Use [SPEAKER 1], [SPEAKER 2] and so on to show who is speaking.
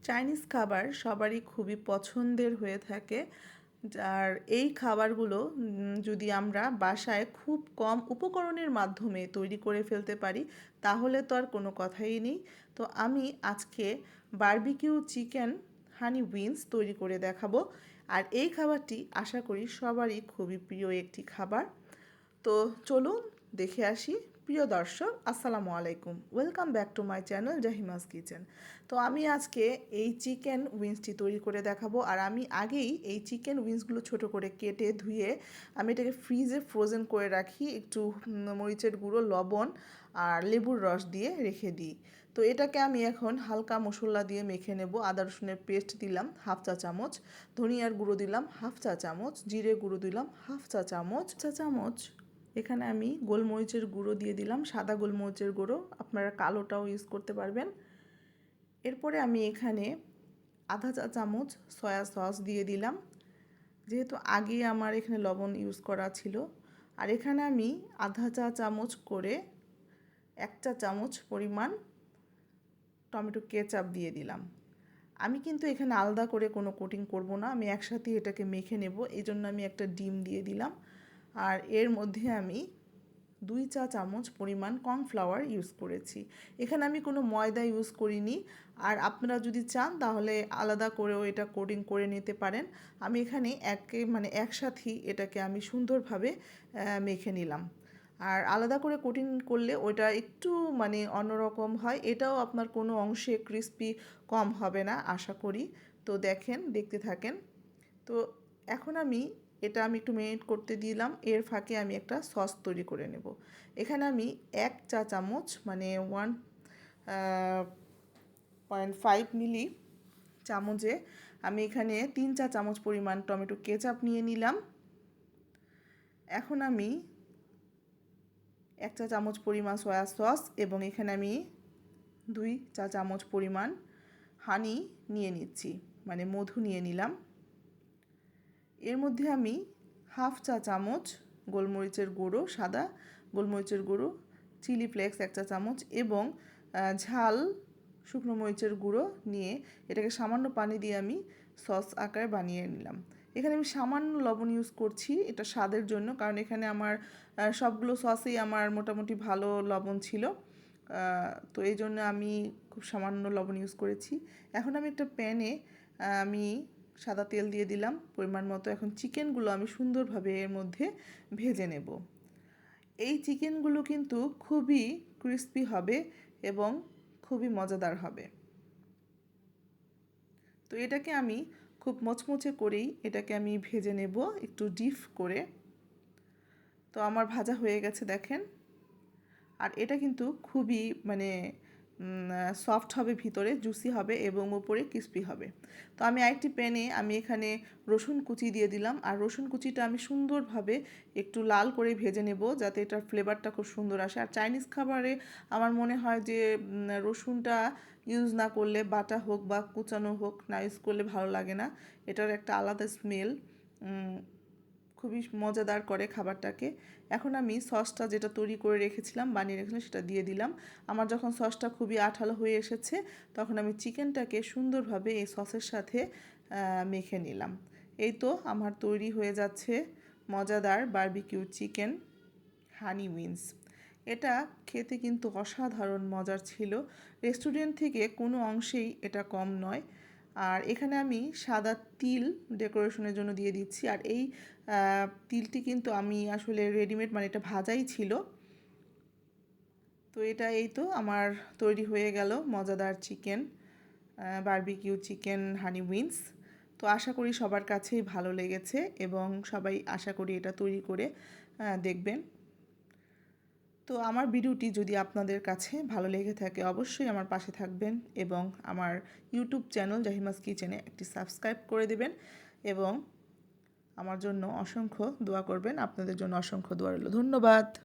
[SPEAKER 1] Chinese খাবার সবারই খুবই পছন্দের হয়ে থাকে। আর এই খাবারগুলো যদি আমরা বাসায় খুব কম উপকরণের মাধ্যমে তৈরি করে ফেলতে পারি তাহলে তো আর কোনো কথাই নেই। তো আমি আজকে বারবিকিউ চিকেন হানি উইংস তৈরি করে দেখাবো। আর এই খাবারটি আশা করি সবারই খুবই প্রিয় একটি খাবার। তো চলুন দেখে আসি। প্রিয় দর্শক, আসসালামু আলাইকুম, welcome back to my channel Jahima's kitchen. তো আমি আজকে এই চিকেন উইংসটি তৈরি করে দেখাবো। আর আমি আগেই এই চিকেন উইংসগুলো ছোট করে কেটে ধুয়ে আমি এটাকে ফ্রিজে ফ্রোজেন করে রাখি, একটু মরিচের গুঁড়ো, লবণ আর লেবুর রস দিয়ে রেখে দিই। তো এটাকে আমি এখন হালকা মশলা দিয়ে মেখে নেব। আদা রসুনের পেস্ট দিলাম হাফ চা চামচ, ধনিয়ার গুঁড়ো দিলাম হাফ চা চামচ, জিরে গুঁড়ো দিলাম হাফ চা চামচ। এখানে আমি গোলমরিচের গুঁড়ো দিয়ে দিলাম, সাদা গোলমরিচের গুঁড়ো, আপনারা কালোটাও ইউজ করতে পারবেন। এরপরে আমি এখানে আধা চা চামচ সয়া সস দিয়ে দিলাম, যেহেতু আগে আমার এখানে লবণ ইউজ করা ছিল। আর এখানে আমি আধা চা চামচ করে 1 চা চামচ পরিমাণ টমেটো কেচাপ দিয়ে দিলাম। আমি কিন্তু এখানে আলাদা করে কোনো কোটিং করব না, আমি একসাথে এটাকে মেখে নেব, এই জন্য আমি একটা ডিম দিয়ে দিলাম। আর এর মধ্যে আমি 2 চা চামচ পরিমাণ কর্নফ্লাওয়ার ইউজ করেছি। এখানে আমি কোনো ময়দা ইউজ করিনি। আর আপনারা যদি চান তাহলে আলাদা করেও এটা কোটিং করে নিতে পারেন। আমি এখানে একসাথেই এটাকে আমি সুন্দরভাবে মেখে নিলাম। আর আলাদা করে কোটিং করলে ওটা একটু অন্যরকম হয়, এটাও আপনার কোনো অংশে ক্রিস্পি কম হবে না আশা করি। তো দেখতে থাকেন। তো এখন আমি একটু মেরিনেট করতে দিলাম, এর ফাঁকে আমি একটা সস তৈরি করে নেব। এখানে আমি 1 চা চামচ 1.5 মিলি চামচে আমি এখানে 3 চা চামচ পরিমাণ টমেটো কেচাপ নিয়ে নিলাম। এখন আমি 1 চা চামচ পরিমাণ সয়া সস এবং এখানে আমি 2 চা চামচ পরিমাণ হানি নিয়ে নিচ্ছি, মধু নিয়ে নিলাম। এর মধ্যে আমি হাফ চা চামচ গোলমরিচের গুঁড়ো, সাদা গোলমরিচের গুঁড়ো, চিলি ফ্লেক্স 1 চা চামচ এবং ঝাল শুকনো মরিচের গুঁড়ো নিয়ে এটাকে সামান্য পানি দিয়ে আমি সস আকারে বানিয়ে নিলাম। এখানে আমি সামান্য লবণ ইউজ করছি এটা স্বাদের জন্য, কারণ এখানে আমার সবগুলো সসেই আমার মোটামুটি ভালো লবণ ছিল। তো এই জন্য আমি খুব সামান্য লবণ ইউজ করেছি। এখন আমি একটা প্যানে আমি সাদা তেল দিয়ে দিলাম পরিমাণ মতো। এখন চিকেনগুলো আমি সুন্দরভাবে এর মধ্যে ভেজে নেব। এই চিকেনগুলো কিন্তু খুবই ক্রিস্পি হবে এবং খুবই মজাদার হবে। তো এটাকে আমি খুব মচমচে করেই এটাকে আমি ভেজে নেব, একটু ডিপ করে। তো আমার ভাজা হয়ে গেছে দেখেন। আর এটা কিন্তু খুবই সফট হবে, ভিতরে জুসি হবে এবং উপরে ক্রিস্পি হবে। তো আমি আরেকটি প্যানে আমি এখানে রসুন কুচি দিয়ে দিলাম। আর রসুন কুচিটা আমি সুন্দরভাবে একটু লাল করে ভেজে নেব, যাতে এটার ফ্লেভারটা খুব সুন্দর আসে। আর চাইনিজ খাবারে আমার মনে হয় যে রসুনটা ইউজ না করলে, বাটা হোক বা কুচানো হোক, না ইউজ করলে ভালো লাগে না। এটার একটা আলাদা স্মেল খুবই মজাদার করে খাবারটাকে। এখন আমি সসটা যেটা তৈরি করে রেখেছিলাম, বানিয়ে রেখেছিলাম, সেটা দিয়ে দিলাম। আমার যখন সসটা খুবই আঠালো হয়ে এসেছে তখন আমি চিকেনটাকে সুন্দরভাবে এই সসের সাথে মেখে নিলাম। এই তো আমার তৈরি হয়ে যাচ্ছে মজাদার বারবিকিউ চিকেন হানি উইংস। এটা খেতে কিন্তু অসাধারণ মজার ছিল, রেস্টুরেন্ট থেকে কোনো অংশেই এটা কম নয়। আর এখানে আমি সাদা তিল ডেকোরেশনের জন্য দিয়ে দিচ্ছি। আর এই তিলটি কিন্তু আমি আসলে রেডিমেড, এটা ভাজাই ছিল। তো এই তো আমার তৈরি হয়ে গেল মজাদার চিকেন বারবিকিউ চিকেন হানি উইংস। তো আশা করি সবার কাছেই ভালো লেগেছে এবং সবাই আশা করি এটা তৈরি করে দেখবেন। তো আমার ভিডিওটি যদি আপনাদের কাছে ভালো লেগে থাকে অবশ্যই আমার পাশে থাকবেন এবং আমার ইউটিউব চ্যানেল জাহিমাস কিচেনে একটি সাবস্ক্রাইব করে দেবেন এবং আমার জন্য অসংখ্য দোয়া করবেন। আপনাদের জন্য অসংখ্য দোয়া রইল। ধন্যবাদ।